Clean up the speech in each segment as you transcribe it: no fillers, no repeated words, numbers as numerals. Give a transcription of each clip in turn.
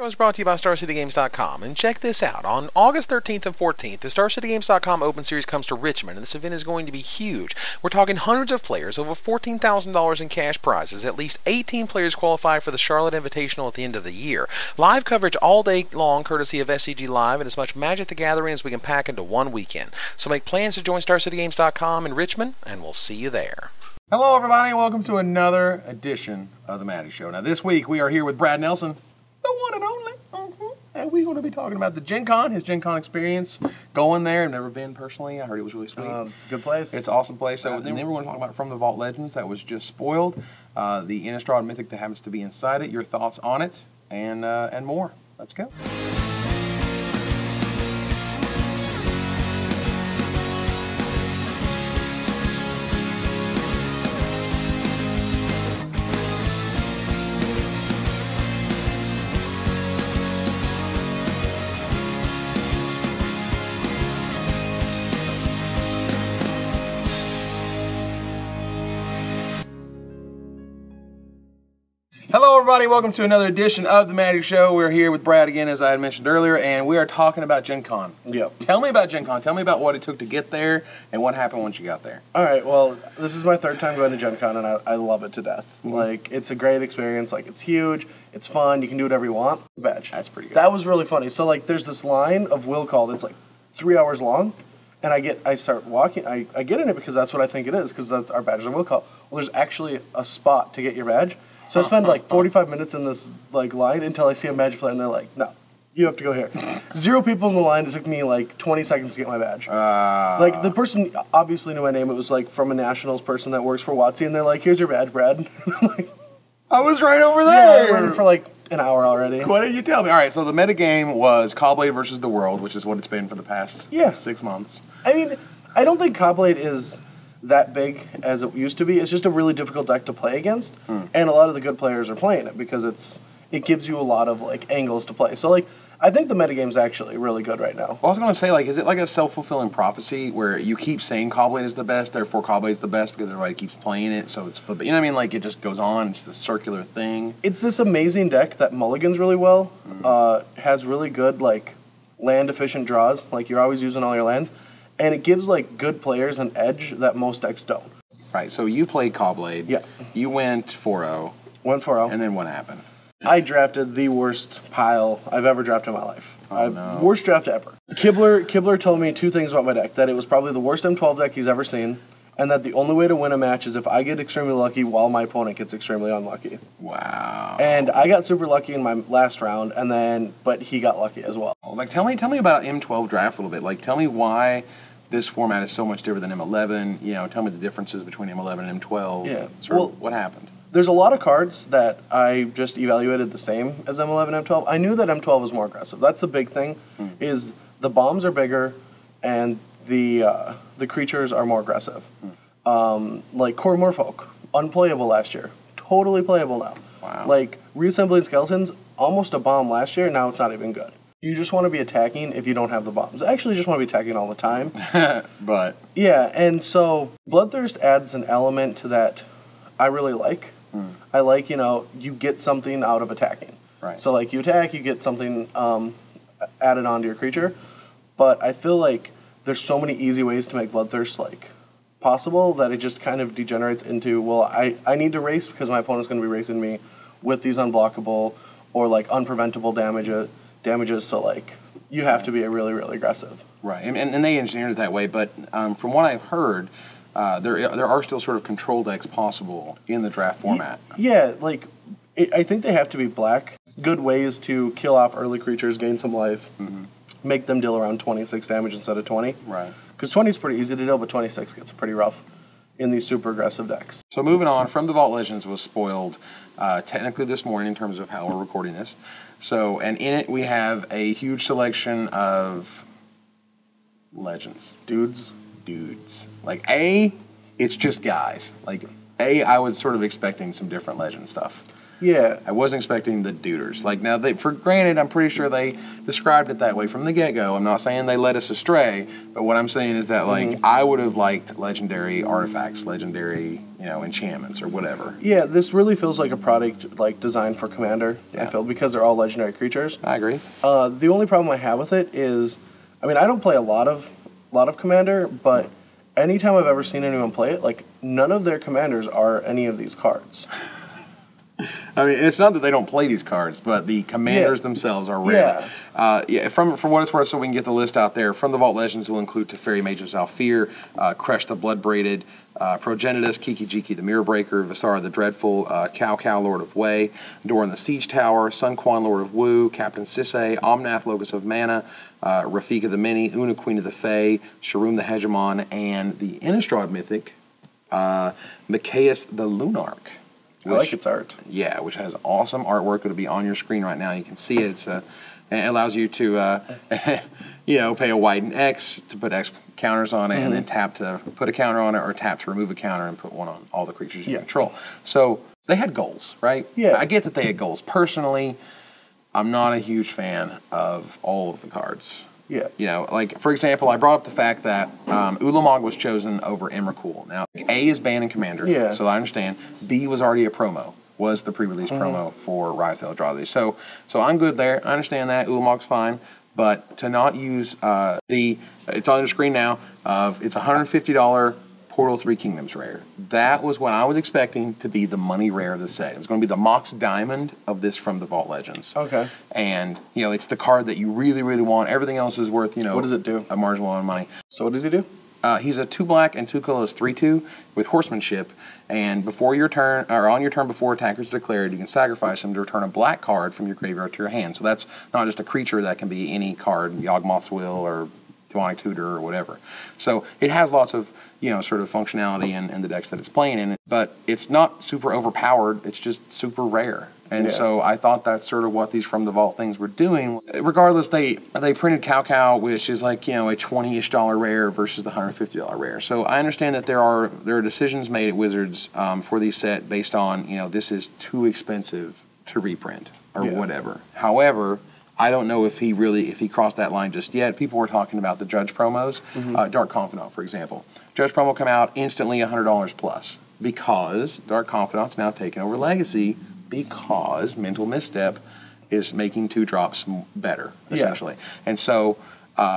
is brought to you by StarCityGames.com, and check this out. On August 13th and 14th, the StarCityGames.com Open Series comes to Richmond, and this event is going to be huge. We're talking hundreds of players, over $14,000 in cash prizes. At least 18 players qualify for the Charlotte Invitational at the end of the year. Live coverage all day long, courtesy of SCG Live, and as much Magic the Gathering as we can pack into one weekend. So make plans to join StarCityGames.com in Richmond, and we'll see you there. Hello, everybody, and welcome to another edition of the Magic Show. Now, this week we are here with Brad Nelson, the one and only, and we're going to be talking about the Gen Con, his Gen Con experience, going there. I've never been personally. I heard it was really sweet. It's a good place. It's an awesome place. So then we're going to talk about From the Vault Legends that was just spoiled, the Innistrad Mythic that happens to be inside it, your thoughts on it, and more. Let's go. Hello, everybody. Welcome to another edition of the Magic Show. We're here with Brad again, as I had mentioned earlier, and we are talking about Gen Con. Yep. Tell me about Gen Con. Tell me about what it took to get there and what happened once you got there. All right, well, this is my third time going to Gen Con, and I love it to death. Like, it's a great experience. Like, it's huge. It's fun. You can do whatever you want. Badge. That's pretty good. That was really funny. So, like, there's this line of will call that's, like, 3 hours long, and I start walking. I get in it because that's what I think it is, because that's our badge is a will call. Well, there's actually a spot to get your badge. So I spend like 45 minutes in this like line until I see a Magic player, and they're like, no, you have to go here. 0 people in the line. It took me like 20 seconds to get my badge. Like, the person obviously knew my name. It was like from a Nationals person that works for WotC, and they're like, here's your badge, Brad. And I'm like, I was right over there. yeah, I waited for like an hour already. What did you tell me? All right, so the metagame was Caw-Blade versus the World, which is what it's been for the past 6 months. I mean, I don't think Caw-Blade is that big as it used to be. It's just a really difficult deck to play against, and a lot of the good players are playing it because it gives you a lot of like angles to play. So like, I think the metagame's actually really good right now. Well, I was going to say, like, is it like a self-fulfilling prophecy where you keep saying Caw-Blade is the best, therefore Caw-Blade's the best because everybody keeps playing it, so it's, you know what I mean? Like, it just goes on, it's this circular thing. It's this amazing deck that mulligans really well, has really good, like, land-efficient draws, like, you're always using all your lands, and it gives, like, good players an edge that most decks don't. Right, so you played Caw-Blade. Yeah. You went 4-0. Went 4-0. And then what happened? I drafted the worst pile I've ever drafted in my life. No. Worst draft ever. Kibler told me 2 things about my deck. That it was probably the worst M12 deck he's ever seen, and that the only way to win a match is if I get extremely lucky while my opponent gets extremely unlucky. Wow. And I got super lucky in my last round, but he got lucky as well. Like, tell me about M12 draft a little bit. Like, tell me why this format is so much different than M11. You know, tell me the differences between M11 and M12. Yeah. What happened? There's a lot of cards that I just evaluated the same as M11 and M12. I knew that M12 was more aggressive. That's the big thing, is the bombs are bigger and the creatures are more aggressive. Like Core Morphoke, unplayable last year. Totally playable now. Wow. Like Reassembling Skeletons, almost a bomb last year, now it's not even good. You just want to be attacking if you don't have the bombs. I actually just want to be attacking all the time. But yeah, and so Bloodthirst adds an element to that I really like. I like, you get something out of attacking. Right. So, like, you attack, you get something added onto your creature. But I feel like there's so many easy ways to make Bloodthirst, like, possible that it just kind of degenerates into, well, I need to race because my opponent's going to be racing me with these unblockable or, like, unpreventable damages. So, like, you have to be really, really aggressive. Right, and they engineered it that way. But from what I've heard, there are still sort of control decks possible in the draft format. Yeah, like, I think they have to be black. Good ways to kill off early creatures, gain some life, make them deal around 26 damage instead of 20. Right. Because 20 is pretty easy to deal, but 26 gets pretty rough in these super aggressive decks. So moving on, From the Vault Legends was spoiled technically this morning in terms of how we're recording this. So, and in it we have a huge selection of legends. Dudes. Like, it's just guys. Like, I was sort of expecting some different legend stuff. Yeah. I wasn't expecting the duders. Like, now, for granted, I'm pretty sure they described it that way from the get-go. I'm not saying they led us astray, but what I'm saying is that, like, I would have liked legendary artifacts, legendary, enchantments or whatever. Yeah, this really feels like a product, like, designed for Commander, I feel, because they're all legendary creatures. I agree. The only problem I have with it is, I mean, I don't play a lot of Commander, but anytime I've ever seen anyone play it, like, none of their commanders are any of these cards. I mean, it's not that they don't play these cards, but the commanders themselves are rare. For what it's worth, so we can get the list out there, from the Vault Legends will include Teferi, Mage of Zalfir, Kresh the Bloodbraided, Progenitus, Kiki-Jiki the Mirror Breaker, Visara the Dreadful, Cao, Lord of Wei, Doran the Siege Tower, Sun Quan, Lord of Wu, Captain Sisay, Omnath, Locus of Mana, Rafika the Mini, Una, Queen of the Fae, Sharum the Hegemon, and the Innistrad Mythic, Mikaeus the Lunarch. I like its art. Yeah, which has awesome artwork. It'll be on your screen right now. You can see it. And it allows you to, pay a white and X to put X counters on it, and then tap to put a counter on it, or tap to remove a counter and put one on all the creatures you control. So they had goals, right? Yeah. I get that they had goals. Personally, I'm not a huge fan of all of the cards. Yeah. Like, for example, I brought up the fact that Ulamog was chosen over Emrakul. Now, A is banned in Commander, so I understand. B was already a promo, was the pre-release promo for Rise of Eldrazi. So I'm good there. I understand that. Ulamog's fine. But to not use it's on your screen now, it's $150 Portal 3 Kingdoms rare. That was what I was expecting to be the money rare of the set. It was going to be the Mox Diamond of this from the Vault Legends. Okay. And, it's the card that you really, really want. Everything else is worth, What does it do? A marginal amount of money. So what does he do? He's a 2 black and 2 colorless 3/2 with horsemanship, and before your turn, or on your turn before attackers declared, you can sacrifice him to return a black card from your graveyard to your hand. So that's not just a creature, that can be any card, Yawgmoth's Will or Demonic Tutor or whatever. So it has lots of, sort of functionality in the decks that it's playing in, but it's not super overpowered, it's just super rare. And so I thought that's sort of what these From the Vault things were doing. Regardless, they printed Cao, which is like, a $20-ish rare versus the $150 rare. So I understand that there are decisions made at Wizards for these set based on, this is too expensive to reprint or whatever. However, I don't know if he crossed that line just yet. People were talking about the Judge promos. Dark Confidant, for example. Judge promo come out instantly $100 plus because Dark Confidant's now taken over Legacy, because Mental Misstep is making 2-drops better, essentially. And so,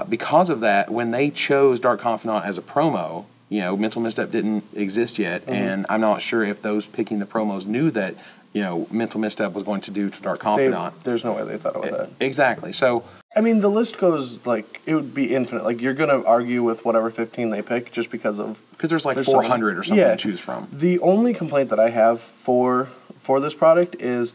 because of that, when they chose Dark Confidant as a promo, Mental Misstep didn't exist yet, and I'm not sure if those picking the promos knew that, Mental Misstep was going to do to Dark Confidant. There's no way they thought about that. Exactly. So, I mean, the list goes, like, it would be infinite. Like, you're going to argue with whatever 15 they pick just because there's like 400 or something to choose from. The only complaint that I have for this product is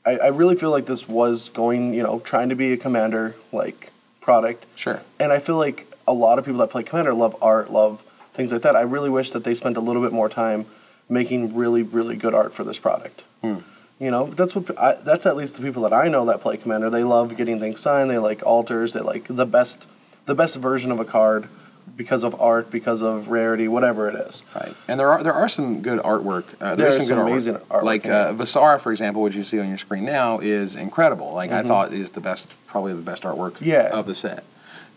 I really feel like this was going, trying to be a Commander, like, product. Sure. And I feel like a lot of people that play Commander love art, love things like that. I really wish that they spent a little bit more time making really, really good art for this product. That's at least the people that I know that play Commander. They love getting things signed. They like alters. They like the best version of a card because of art, because of rarity, whatever it is. Right. And there are some good artwork. There's some amazing artwork. Like Visara, for example, which you see on your screen now, is incredible. Like, I thought is probably the best artwork of the set.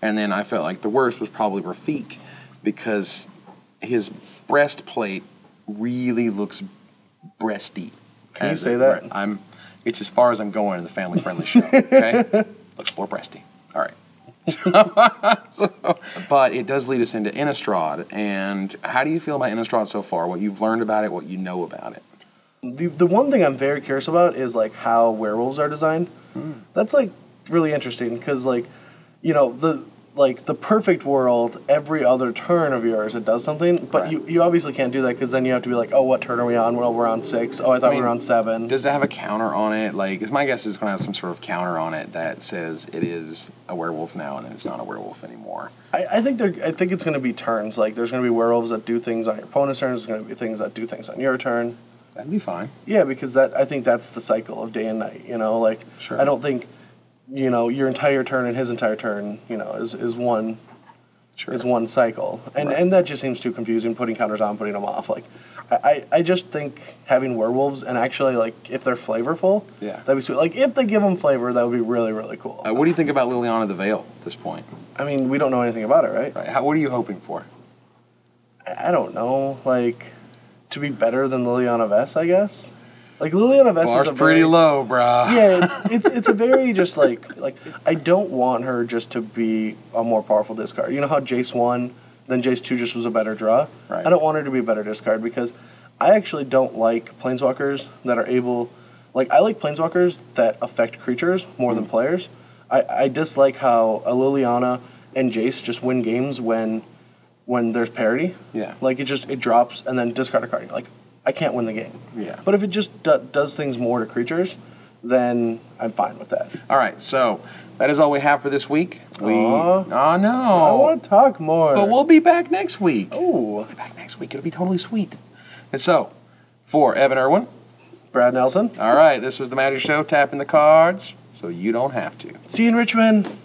And then I felt like the worst was probably Rafik, because his breastplate really looks breasty. Can you say that? It's as far as I'm going in the family-friendly show. Okay, looks more breasty. All right. But it does lead us into Innistrad. And how do you feel about Innistrad so far? What you've learned about it, what you know about it? The one thing I'm very curious about is like how werewolves are designed. That's like really interesting because the perfect world, every other turn of yours it does something, but you obviously can't do that because then you have to be like, oh, what turn are we on? Well, we're on 6. Oh, I thought we were on 7. Does it have a counter on it? Like, is my guess it's going to have some sort of counter on it that says it is a werewolf now and then it's not a werewolf anymore? I think it's going to be turns. Like, there's going to be werewolves that do things on your opponent's turn. There's going to be things that do things on your turn. That'd be fine. Yeah, because I think that's the cycle of day and night. Sure. I don't think your entire turn and his entire turn, is one is one cycle, and that just seems too confusing. Putting counters on, putting them off. Like, I just think having werewolves and actually like if they're flavorful, that'd be sweet. Like if they give them flavor, that would be really really cool. What do you think about Liliana the Veil at this point? I mean, we don't know anything about it, right? What are you hoping for? I don't know. Like to be better than Liliana Vess, I guess. Like Liliana Vess is pretty low, brah. Yeah, it's a very just like I don't want her just to be a more powerful discard. You know how Jace 1, then Jace 2 just was a better draw? Right. I don't want her to be a better discard because I actually don't like planeswalkers that are able like I like planeswalkers that affect creatures more than players. I dislike how a Liliana and Jace just win games when there's parity. Yeah. Like it drops and then discard a card. Like I can't win the game. Yeah. But if it just does things more to creatures, then I'm fine with that. All right, so that is all we have for this week. Oh no! I want to talk more. But we'll be back next week. Oh, we'll be back next week. It'll be totally sweet. And so, for Evan Irwin, Brad Nelson. All right, this was the Magic Show. Tapping the cards so you don't have to. See you in Richmond.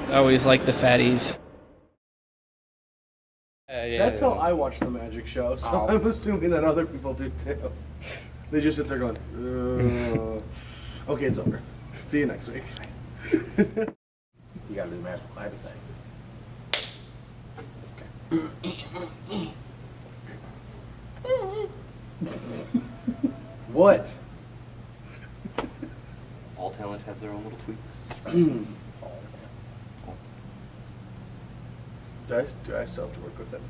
I always like the fatties. That's how I watch the Magic Show, so I'm assuming that other people do too. They just sit there going, okay, it's over. See you next week. You gotta do the Magic Library thing. What? All talent has their own little tweaks. Do I still have to work with it?